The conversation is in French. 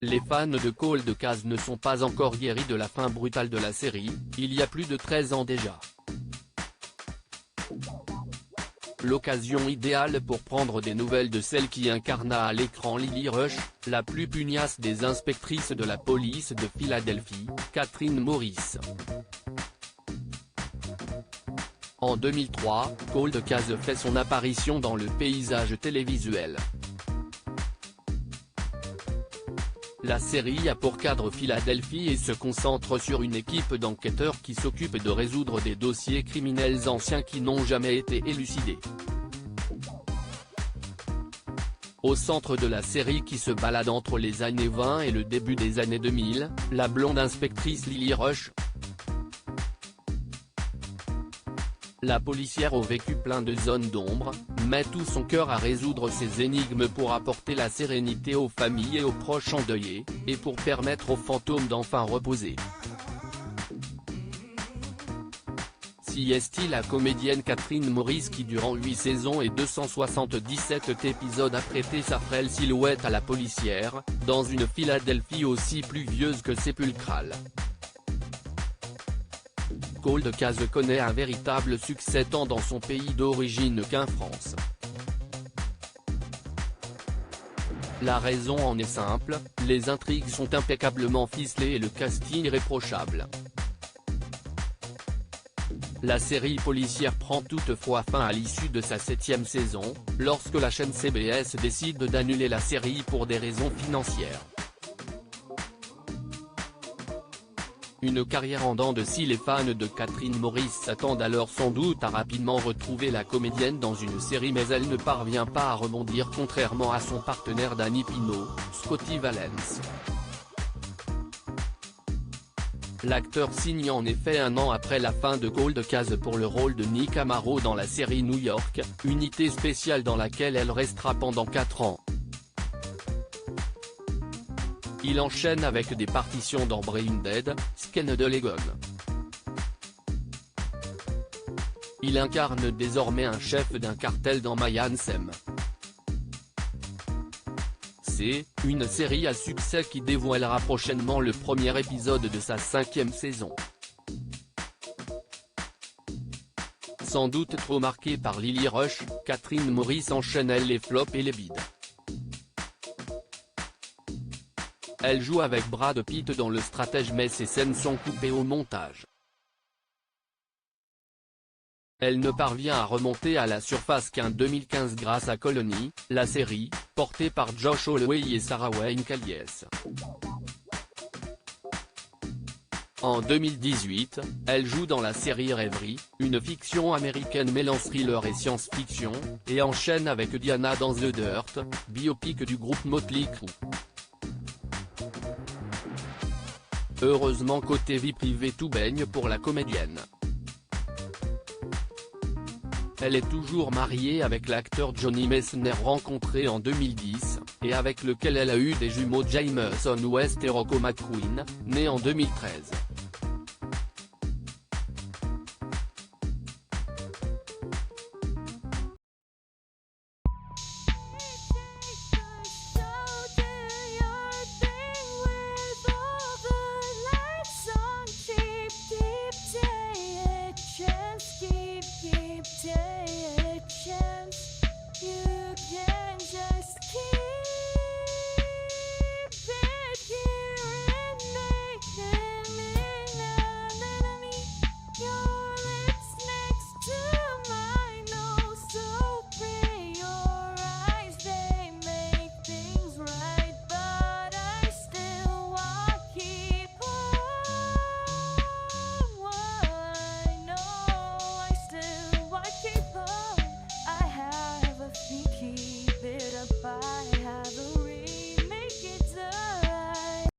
Les fans de Cold Case ne sont pas encore guéris de la fin brutale de la série, il y a plus de 13 ans déjà. L'occasion idéale pour prendre des nouvelles de celle qui incarna à l'écran Lily Rush, la plus pugnace des inspectrices de la police de Philadelphie, Catherine Morris. En 2003, Cold Case fait son apparition dans le paysage télévisuel. La série a pour cadre Philadelphie et se concentre sur une équipe d'enquêteurs qui s'occupe de résoudre des dossiers criminels anciens qui n'ont jamais été élucidés. Au centre de la série qui se balade entre les années 20 et le début des années 2000, la blonde inspectrice Lily Rush. La policière au vécu plein de zones d'ombre, met tout son cœur à résoudre ces énigmes pour apporter la sérénité aux familles et aux proches endeuillés, et pour permettre aux fantômes d'enfin reposer. Si est-il la comédienne Catherine Morris qui durant 8 saisons et 277 épisodes a prêté sa frêle silhouette à la policière, dans une Philadelphie aussi pluvieuse que sépulcrale. Cold Case connaît un véritable succès tant dans son pays d'origine qu'en France. La raison en est simple, les intrigues sont impeccablement ficelées et le casting irréprochable. La série policière prend toutefois fin à l'issue de sa 7e saison, lorsque la chaîne CBS décide d'annuler la série pour des raisons financières. Une carrière en dents de scie. Les fans de Catherine Morris s'attendent alors sans doute à rapidement retrouver la comédienne dans une série, mais elle ne parvient pas à rebondir contrairement à son partenaire Danny Pino, Scotty Valence. L'acteur signe en effet un an après la fin de Cold Case pour le rôle de Nick Amaro dans la série New York, unité spéciale dans laquelle elle restera pendant 4 ans. Il enchaîne avec des partitions dans Brain Dead, Skin de Legon. Il incarne désormais un chef d'un cartel dans My Anthem. C'est une série à succès qui dévoilera prochainement le premier épisode de sa 5e saison. Sans doute trop marquée par Lily Rush, Catherine Morris enchaîne les flops et les bides. Elle joue avec Brad Pitt dans Le Stratège, mais ses scènes sont coupées au montage. Elle ne parvient à remonter à la surface qu'en 2015 grâce à Colony, la série, portée par Josh Holloway et Sarah Wayne Callies. En 2018, elle joue dans la série Rêverie, une fiction américaine mêlant thriller et science-fiction, et enchaîne avec Diana dans The Dirt, biopic du groupe Motley Crue. Heureusement côté vie privée tout baigne pour la comédienne. Elle est toujours mariée avec l'acteur Johnny Messner rencontré en 2010, et avec lequel elle a eu des jumeaux Jameson West et Rocco McQueen, nés en 2013.